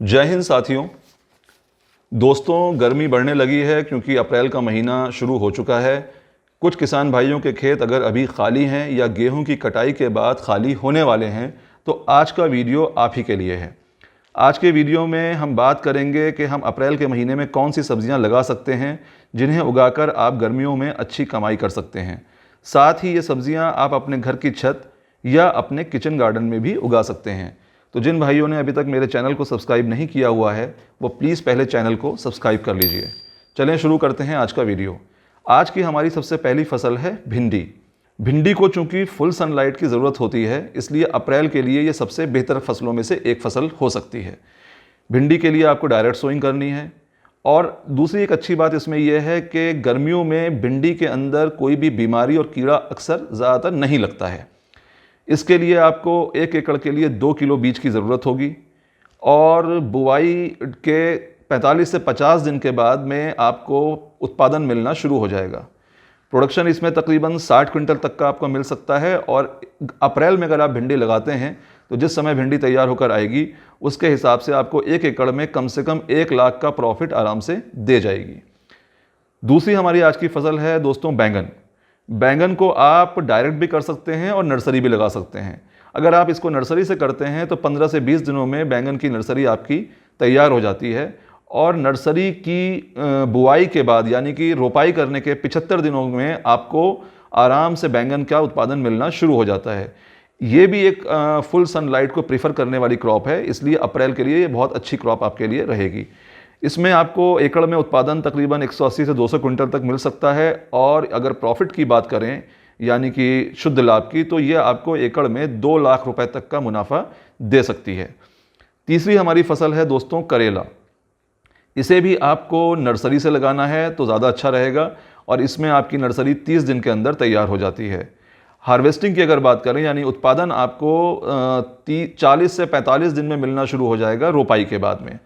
जय हिंद साथियों। दोस्तों, गर्मी बढ़ने लगी है क्योंकि अप्रैल का महीना शुरू हो चुका है। कुछ किसान भाइयों के खेत अगर अभी खाली हैं या गेहूं की कटाई के बाद खाली होने वाले हैं तो आज का वीडियो आप ही के लिए है। आज के वीडियो में हम बात करेंगे कि हम अप्रैल के महीने में कौन सी सब्जियां लगा सकते हैं जिन्हें उगाकर आप गर्मियों में अच्छी कमाई कर सकते हैं। साथ ही ये सब्जियां आप अपने घर की छत या अपने किचन गार्डन में भी उगा सकते हैं। तो जिन भाइयों ने अभी तक मेरे चैनल को सब्सक्राइब नहीं किया हुआ है वो प्लीज़ पहले चैनल को सब्सक्राइब कर लीजिए। चलें शुरू करते हैं आज का वीडियो। आज की हमारी सबसे पहली फसल है भिंडी। भिंडी को चूंकि फुल सनलाइट की ज़रूरत होती है इसलिए अप्रैल के लिए ये सबसे बेहतर फसलों में से एक फसल हो सकती है। भिंडी के लिए आपको डायरेक्ट सोइंग करनी है। और दूसरी एक अच्छी बात इसमें यह है कि गर्मियों में भिंडी के अंदर कोई भी बीमारी और कीड़ा अक्सर ज़्यादातर नहीं लगता है। इसके लिए आपको 1 एकड़ के लिए 2 किलो बीज की ज़रूरत होगी और बुआई के 45 से 50 दिन के बाद में आपको उत्पादन मिलना शुरू हो जाएगा। प्रोडक्शन इसमें तकरीबन 60 क्विंटल तक का आपको मिल सकता है। और अप्रैल में अगर आप भिंडी लगाते हैं तो जिस समय भिंडी तैयार होकर आएगी उसके हिसाब से आपको 1 एकड़ में कम से कम 1 लाख का प्रॉफिट आराम से दे जाएगी। दूसरी हमारी आज की फसल है दोस्तों बैंगन। बैंगन को आप डायरेक्ट भी कर सकते हैं और नर्सरी भी लगा सकते हैं। अगर आप इसको नर्सरी से करते हैं तो 15 से 20 दिनों में बैंगन की नर्सरी आपकी तैयार हो जाती है। और नर्सरी की बुआई के बाद यानी कि रोपाई करने के 75 दिनों में आपको आराम से बैंगन का उत्पादन मिलना शुरू हो जाता है। ये भी एक फुल सनलाइट को प्रीफर करने वाली क्रॉप है, इसलिए अप्रैल के लिए ये बहुत अच्छी क्रॉप आपके लिए रहेगी। इसमें आपको एकड़ में उत्पादन तकरीबन 180 से 200 क्विंटल तक मिल सकता है। और अगर प्रॉफिट की बात करें यानी कि शुद्ध लाभ की तो ये आपको एकड़ में 2 लाख रुपए तक का मुनाफा दे सकती है। तीसरी हमारी फसल है दोस्तों करेला। इसे भी आपको नर्सरी से लगाना है तो ज़्यादा अच्छा रहेगा और इसमें आपकी नर्सरी 30 दिन के अंदर तैयार हो जाती है। हार्वेस्टिंग की अगर बात करें यानी उत्पादन आपको 40 से 45 दिन में मिलना शुरू हो जाएगा रोपाई के बाद में।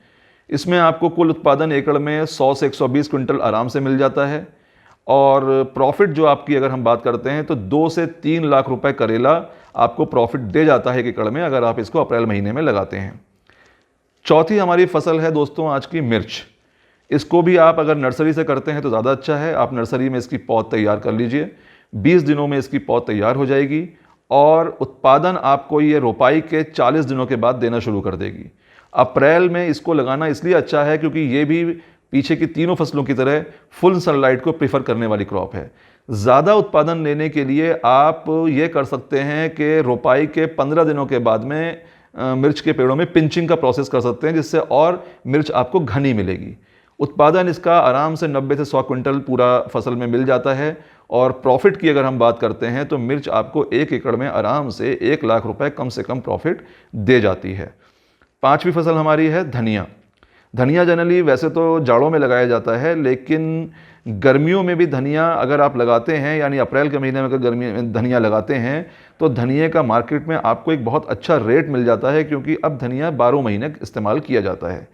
इसमें आपको कुल उत्पादन एकड़ में 100 से 120 क्विंटल आराम से मिल जाता है। और प्रॉफिट जो आपकी अगर हम बात करते हैं तो 2 से 3 लाख रुपए करेला आपको प्रॉफिट दे जाता है एक एकड़ में अगर आप इसको अप्रैल महीने में लगाते हैं। चौथी हमारी फसल है दोस्तों आज की मिर्च। इसको भी आप अगर नर्सरी से करते हैं तो ज़्यादा अच्छा है। आप नर्सरी में इसकी पौध तैयार कर लीजिए, 20 दिनों में इसकी पौध तैयार हो जाएगी और उत्पादन आपको ये रोपाई के 40 दिनों के बाद देना शुरू कर देगी। अप्रैल में इसको लगाना इसलिए अच्छा है क्योंकि ये भी पीछे की तीनों फसलों की तरह फुल सनलाइट को प्रीफर करने वाली क्रॉप है। ज़्यादा उत्पादन लेने के लिए आप ये कर सकते हैं कि रोपाई के 15 दिनों के बाद में मिर्च के पेड़ों में पिंचिंग का प्रोसेस कर सकते हैं जिससे और मिर्च आपको घनी मिलेगी। उत्पादन इसका आराम से 90 से 100 क्विंटल पूरा फसल में मिल जाता है। और प्रॉफिट की अगर हम बात करते हैं तो मिर्च आपको 1 एकड़ में आराम से 1 लाख रुपए कम से कम प्रॉफिट दे जाती है। पांचवी फसल हमारी है धनिया। धनिया जनरली वैसे तो जाड़ों में लगाया जाता है लेकिन गर्मियों में भी धनिया अगर आप लगाते हैं यानी अप्रैल के महीने में अगर गर्मी में धनिया लगाते हैं तो धनिया का मार्केट में आपको एक बहुत अच्छा रेट मिल जाता है क्योंकि अब धनिया 12 महीने इस्तेमाल किया जाता है।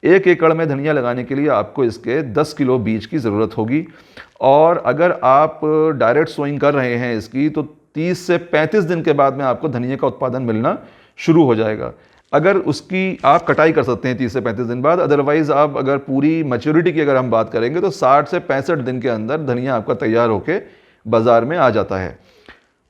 1 एकड़ में धनिया लगाने के लिए आपको इसके 10 किलो बीज की ज़रूरत होगी। और अगर आप डायरेक्ट सोइंग कर रहे हैं इसकी तो 30 से 35 दिन के बाद में आपको धनिया का उत्पादन मिलना शुरू हो जाएगा। अगर उसकी आप कटाई कर सकते हैं 30 से 35 दिन बाद। अदरवाइज़ आप अगर पूरी मैच्योरिटी की अगर हम बात करेंगे तो 60 से 65 दिन के अंदर धनिया आपका तैयार होकर बाज़ार में आ जाता है।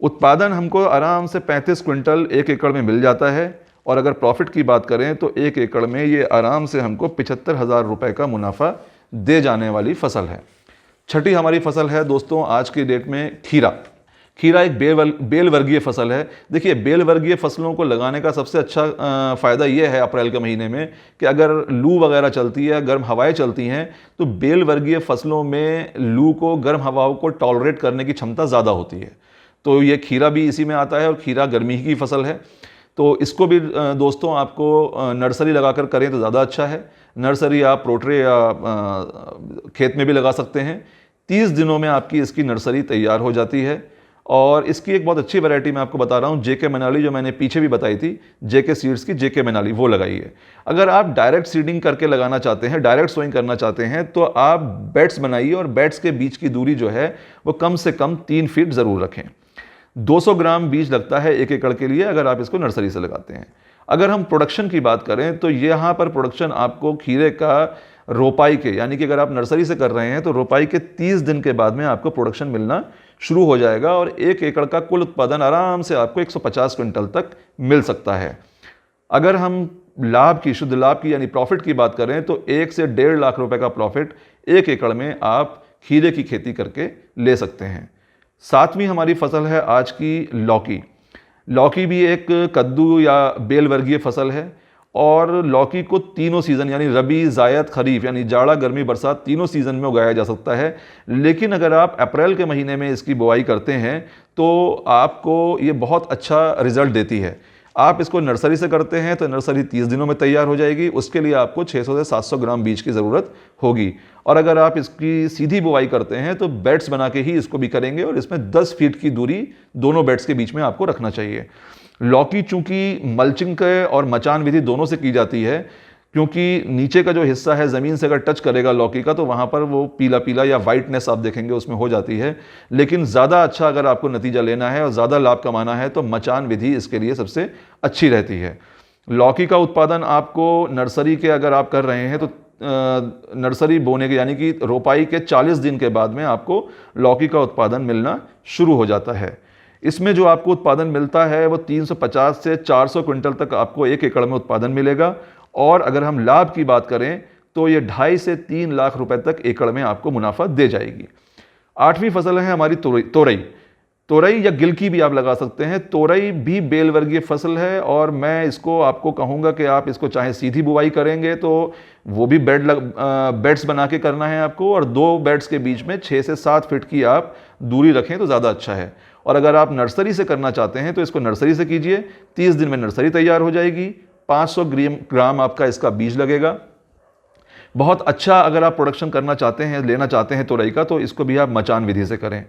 उत्पादन हमको आराम से 35 क्विंटल 1 एकड़ में मिल जाता है। और अगर प्रॉफिट की बात करें तो 1 एकड़ में ये आराम से हमको 75,000 रुपये का मुनाफा दे जाने वाली फसल है। छठी हमारी फसल है दोस्तों आज की डेट में खीरा। खीरा एक बेल वर्गीय फसल है। देखिए, बेल वर्गीय फसलों को लगाने का सबसे अच्छा फ़ायदा यह है अप्रैल के महीने में कि अगर लू वगैरह चलती है, गर्म हवाएं चलती हैं तो बेल वर्गीय फसलों में लू को, गर्म हवाओं को टॉलरेट करने की क्षमता ज़्यादा होती है। तो ये खीरा भी इसी में आता है और खीरा गर्मी की फसल है। तो इसको भी दोस्तों आपको नर्सरी लगाकर करें तो ज़्यादा अच्छा है। नर्सरी आप रोटरे या खेत में भी लगा सकते हैं। 30 दिनों में आपकी इसकी नर्सरी तैयार हो जाती है। और इसकी एक बहुत अच्छी वैरायटी मैं आपको बता रहा हूँ, जेके मनाली, जो मैंने पीछे भी बताई थी, जेके सीड्स की जेके मनाली, वो लगाइए। अगर आप डायरेक्ट सीडिंग करके लगाना चाहते हैं, डायरेक्ट सोइंग करना चाहते हैं तो आप बेड्स बनाइए और बेड्स के बीच की दूरी जो है वो कम से कम 3 फीट ज़रूर रखें। 200 ग्राम बीज लगता है 1 एकड़ के लिए अगर आप इसको नर्सरी से लगाते हैं। अगर हम प्रोडक्शन की बात करें तो यहाँ पर प्रोडक्शन आपको खीरे का रोपाई के, यानी कि अगर आप नर्सरी से कर रहे हैं तो रोपाई के 30 दिन के बाद में आपको प्रोडक्शन मिलना शुरू हो जाएगा और 1 एकड़ का कुल उत्पादन आराम से आपको 150 क्विंटल तक मिल सकता है। अगर हम लाभ की, शुद्ध लाभ की यानी प्रॉफिट की बात करें तो 1 से 1.5 लाख रुपए का प्रॉफिट 1 एकड़ में आप खीरे की खेती करके ले सकते हैं। सातवीं हमारी फसल है आज की लौकी। लौकी भी एक कद्दू या बेल वर्गीय फसल है और लौकी को तीनों सीज़न यानी रबी, जायद, खरीफ यानी जाड़ा, गर्मी, बरसात तीनों सीज़न में उगाया जा सकता है। लेकिन अगर आप अप्रैल के महीने में इसकी बुआई करते हैं तो आपको ये बहुत अच्छा रिजल्ट देती है। आप इसको नर्सरी से करते हैं तो नर्सरी 30 दिनों में तैयार हो जाएगी। उसके लिए आपको 600 से 700 ग्राम बीज की ज़रूरत होगी। और अगर आप इसकी सीधी बुआई करते हैं तो बेड्स बना के ही इसको भी करेंगे और इसमें 10 फीट की दूरी दोनों बेड्स के बीच में आपको रखना चाहिए। लौकी चूंकि मल्चिंग के और मचान विधि दोनों से की जाती है, क्योंकि नीचे का जो हिस्सा है ज़मीन से अगर टच करेगा लौकी का तो वहाँ पर वो पीला पीला या वाइटनेस आप देखेंगे उसमें हो जाती है। लेकिन ज़्यादा अच्छा अगर आपको नतीजा लेना है और ज़्यादा लाभ कमाना है तो मचान विधि इसके लिए सबसे अच्छी रहती है। लौकी का उत्पादन आपको नर्सरी के अगर आप कर रहे हैं तो नर्सरी बोने के यानी कि रोपाई के 40 दिन के बाद में आपको लौकी का उत्पादन मिलना शुरू हो जाता है। इसमें जो आपको उत्पादन मिलता है वो 350 से 400 क्विंटल तक आपको 1 एकड़ में उत्पादन मिलेगा। और अगर हम लाभ की बात करें तो ये 2.5 से 3 लाख रुपए तक एकड़ में आपको मुनाफा दे जाएगी। आठवीं फसल है हमारी तोरई। तोरई या गिलकी भी आप लगा सकते हैं। तोरई भी बेल वर्गीय फसल है और मैं इसको आपको कहूँगा कि आप इसको चाहे सीधी बुवाई करेंगे तो वो भी बेड्स बना के करना है आपको और 2 बेड्स के बीच में 6 से 7 फीट की आप दूरी रखें तो ज़्यादा अच्छा है। और अगर आप नर्सरी से करना चाहते हैं तो इसको नर्सरी से कीजिए। 30 दिन में नर्सरी तैयार हो जाएगी। 500 ग्राम आपका इसका बीज लगेगा। बहुत अच्छा अगर आप प्रोडक्शन करना चाहते हैं, लेना चाहते हैं तोरई का, तो इसको भी आप मचान विधि से करें।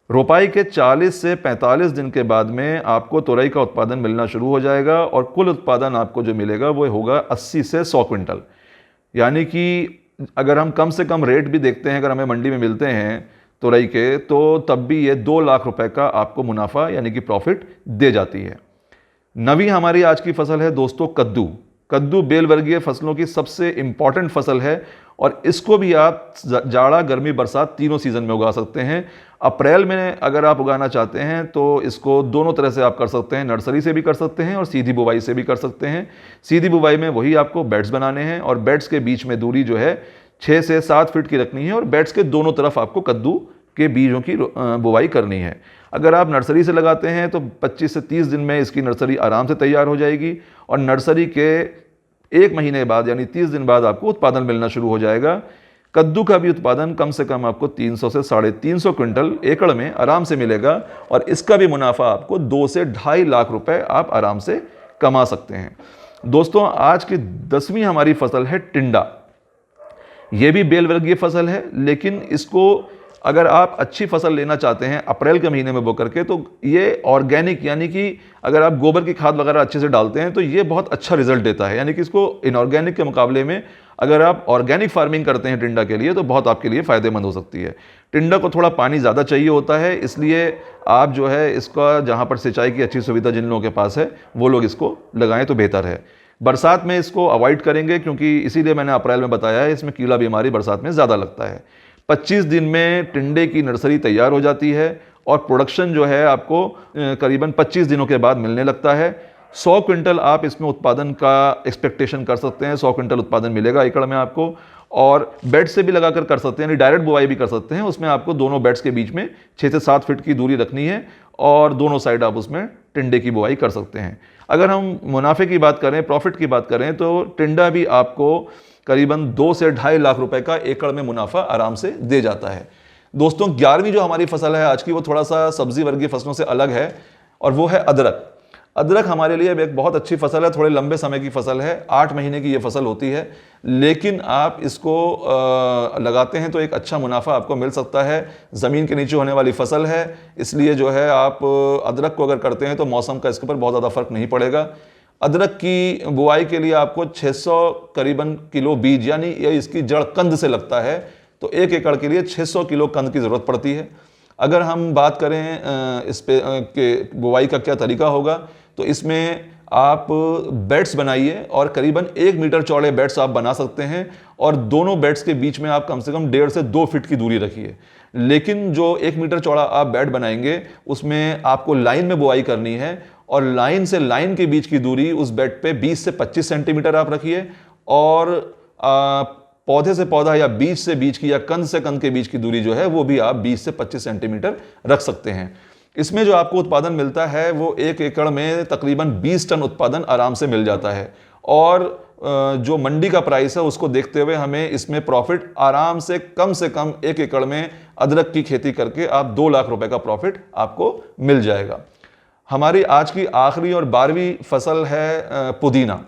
रोपाई के 40 से 45 दिन के बाद में आपको तोरई का उत्पादन मिलना शुरू हो जाएगा और कुल उत्पादन आपको जो मिलेगा वो होगा 80 से 100 क्विंटल। यानी कि अगर हम कम से कम रेट भी देखते हैं, अगर हमें मंडी में मिलते हैं तोरई के, तो तब भी ये 2 लाख रुपए का आपको मुनाफा यानी कि प्रॉफिट दे जाती है। नवी हमारी आज की फसल है दोस्तों कद्दू। कद्दू बेल वर्गीय फसलों की सबसे इंपॉर्टेंट फसल है और इसको भी आप जाड़ा, गर्मी, बरसात तीनों सीजन में उगा सकते हैं। अप्रैल में अगर आप उगाना चाहते हैं तो इसको दोनों तरह से आप कर सकते हैं, नर्सरी से भी कर सकते हैं और सीधी बुवाई से भी कर सकते हैं। सीधी बुवाई में वही आपको बेड्स बनाने हैं और बेड्स के बीच में दूरी जो है 6 से 7 फीट की रखनी है और बेड्स के दोनों तरफ आपको कद्दू के बीजों की बुवाई करनी है। अगर आप नर्सरी से लगाते हैं तो 25 से 30 दिन में इसकी नर्सरी आराम से तैयार हो जाएगी और नर्सरी के 1 महीने बाद यानी 30 दिन बाद आपको उत्पादन मिलना शुरू हो जाएगा। कद्दू का भी उत्पादन कम से कम आपको 300 से 350 क्विंटल एकड़ में आराम से मिलेगा और इसका भी मुनाफा आपको 2 से 2.5 लाख रुपए आप आराम से कमा सकते हैं। दोस्तों आज की 10वीं हमारी फसल है टिंडा। ये भी बेल वर्गीय फसल है, लेकिन इसको अगर आप अच्छी फसल लेना चाहते हैं अप्रैल के महीने में बो करके, तो ये ऑर्गेनिक यानी कि अगर आप गोबर की खाद वगैरह अच्छे से डालते हैं तो ये बहुत अच्छा रिजल्ट देता है। यानी कि इसको इनऑर्गेनिक के मुकाबले में अगर आप ऑर्गेनिक फार्मिंग करते हैं टिंडा के लिए तो बहुत आपके लिए फ़ायदेमंद हो सकती है। टिंडा को थोड़ा पानी ज़्यादा चाहिए होता है, इसलिए आप जो है इसका जहाँ पर सिंचाई की अच्छी सुविधा जिन लोगों के पास है वो लोग इसको लगाएं तो बेहतर है। बरसात में इसको अवॉइड करेंगे क्योंकि इसीलिए मैंने अप्रैल में बताया है, इसमें कीड़ा बीमारी बरसात में ज़्यादा लगता है। 25 दिन में टिंडे की नर्सरी तैयार हो जाती है और प्रोडक्शन जो है आपको करीबन 25 दिनों के बाद मिलने लगता है। 100 क्विंटल आप इसमें उत्पादन का एक्सपेक्टेशन कर सकते हैं। 100 क्विंटल उत्पादन मिलेगा एकड़ में आपको और बेड से भी लगाकर कर सकते हैं, यानी डायरेक्ट बुवाई भी कर सकते हैं। उसमें आपको दोनों बेड्स के बीच में 6 से 7 फीट की दूरी रखनी है और दोनों साइड आप उसमें टिंडे की बुवाई कर सकते हैं। अगर हम मुनाफे की बात करें, प्रॉफिट की बात करें, तो टिंडा भी आपको करीबन 2 से 2.5 लाख रुपए का एकड़ में मुनाफा आराम से दे जाता है। दोस्तों 11वीं जो हमारी फसल है आज की वो थोड़ा सा सब्जी वर्गीय फसलों से अलग है और वो है अदरक। अदरक हमारे लिए एक बहुत अच्छी फसल है, थोड़े लंबे समय की फसल है। 8 महीने की ये फसल होती है, लेकिन आप इसको लगाते हैं तो एक अच्छा मुनाफा आपको मिल सकता है। ज़मीन के नीचे होने वाली फसल है, इसलिए जो है आप अदरक को अगर करते हैं तो मौसम का इसके ऊपर बहुत ज़्यादा फर्क नहीं पड़ेगा। अदरक की बुआई के लिए आपको 600 करीबन किलो बीज, यानी ये इसकी जड़ कंद से लगता है, तो 1 एकड़ के लिए 600 किलो कंद की ज़रूरत पड़ती है। अगर हम बात करें इस पे के बुआई का क्या तरीका होगा, तो इसमें आप बेड्स बनाइए और करीबन 1 मीटर चौड़े बेड्स आप बना सकते हैं और दोनों बेड्स के बीच में आप कम से कम 1.5 से 2 फीट की दूरी रखिए। लेकिन जो 1 मीटर चौड़ा आप बेड बनाएंगे उसमें आपको लाइन में बुआई करनी है और लाइन से लाइन के बीच की दूरी उस बेड पे 20 से 25 सेंटीमीटर आप रखिए और पौधे से पौधा या बीज से बीज की या कंद से कंद के बीच की दूरी जो है वो भी आप 20 से 25 सेंटीमीटर रख सकते हैं। इसमें जो आपको उत्पादन मिलता है वो 1 एकड़ में तकरीबन 20 टन उत्पादन आराम से मिल जाता है और जो मंडी का प्राइस है उसको देखते हुए हमें इसमें प्रॉफिट आराम से कम 1 एकड़ में अदरक की खेती करके आप 2 लाख रुपए का प्रॉफिट आपको मिल जाएगा। हमारी आज की आखिरी और 12वीं फसल है पुदीना।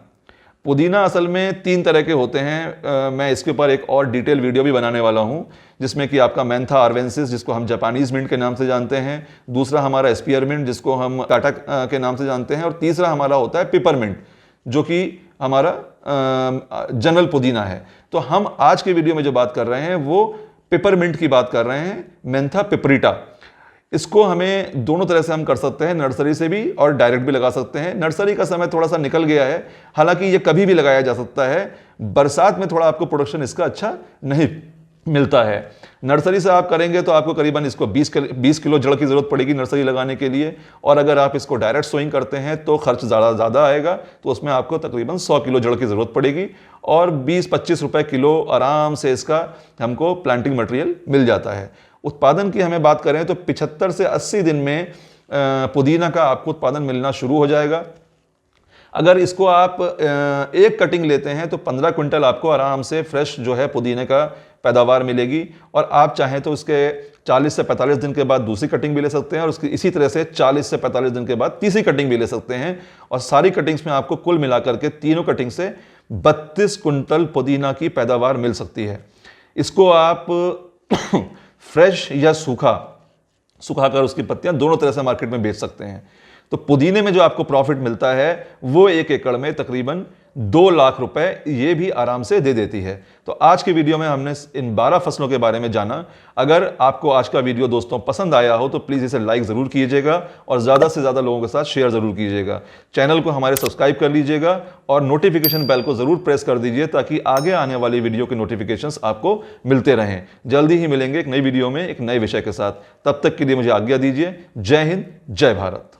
पुदीना असल में 3 तरह के होते हैं। मैं इसके ऊपर एक और डिटेल वीडियो भी बनाने वाला हूं जिसमें कि आपका मैंथा आर्वेंसिस जिसको हम जापानीज मिंट के नाम से जानते हैं, दूसरा हमारा स्पीयरमिंट जिसको हम टाटा के नाम से जानते हैं और तीसरा हमारा होता है पिपरमिंट जो कि हमारा जनरल पुदीना है। तो हम आज के वीडियो में जो बात कर रहे हैं वो पिपरमिंट की बात कर रहे हैं, मैंथा पिपरिटा। इसको हमें दोनों तरह से हम कर सकते हैं, नर्सरी से भी और डायरेक्ट भी लगा सकते हैं। नर्सरी का समय थोड़ा सा निकल गया है, हालांकि ये कभी भी लगाया जा सकता है। बरसात में थोड़ा आपको प्रोडक्शन इसका अच्छा नहीं मिलता है। नर्सरी से आप करेंगे तो आपको करीबन इसको 20 किलो जड़ की जरूरत पड़ेगी नर्सरी लगाने के लिए और अगर आप इसको डायरेक्ट सोइंग करते हैं तो खर्च ज़्यादा आएगा, तो उसमें आपको तकरीबन 100 किलो जड़ की जरूरत पड़ेगी और 20-25 रुपए किलो आराम से इसका हमको प्लांटिंग मटेरियल मिल जाता है। उत्पादन की हमें बात करें तो 75 से 80 दिन में पुदीना का आपको उत्पादन मिलना शुरू हो जाएगा। अगर इसको आप एक कटिंग लेते हैं तो 15 क्विंटल आपको आराम से फ्रेश जो है पुदीने का पैदावार मिलेगी और आप चाहें तो उसके 40 से 45 दिन के बाद दूसरी कटिंग भी ले सकते हैं और उसकी इसी तरह से 40 से 45 दिन के बाद तीसरी कटिंग भी ले सकते हैं और सारी कटिंग्स में आपको कुल मिलाकर के तीनों कटिंग से 32 क्विंटल पुदीना की पैदावार मिल सकती है। इसको आप फ्रेश या सुखाकर उसकी पत्तियां दोनों तरह से मार्केट में बेच सकते हैं। तो पुदीने में जो आपको प्रॉफिट मिलता है वो 1 एकड़ में तकरीबन 2 लाख रुपए ये भी आराम से दे देती है। तो आज की वीडियो में हमने इन 12 फसलों के बारे में जाना। अगर आपको आज का वीडियो दोस्तों पसंद आया हो तो प्लीज़ इसे लाइक ज़रूर कीजिएगा और ज़्यादा से ज़्यादा लोगों के साथ शेयर ज़रूर कीजिएगा। चैनल को हमारे सब्सक्राइब कर लीजिएगा और नोटिफिकेशन बेल को ज़रूर प्रेस कर दीजिए ताकि आगे आने वाली वीडियो के नोटिफिकेशंस आपको मिलते रहें। जल्दी ही मिलेंगे एक नई वीडियो में एक नए विषय के साथ। तब तक के लिए मुझे आज्ञा दीजिए। जय हिंद, जय भारत।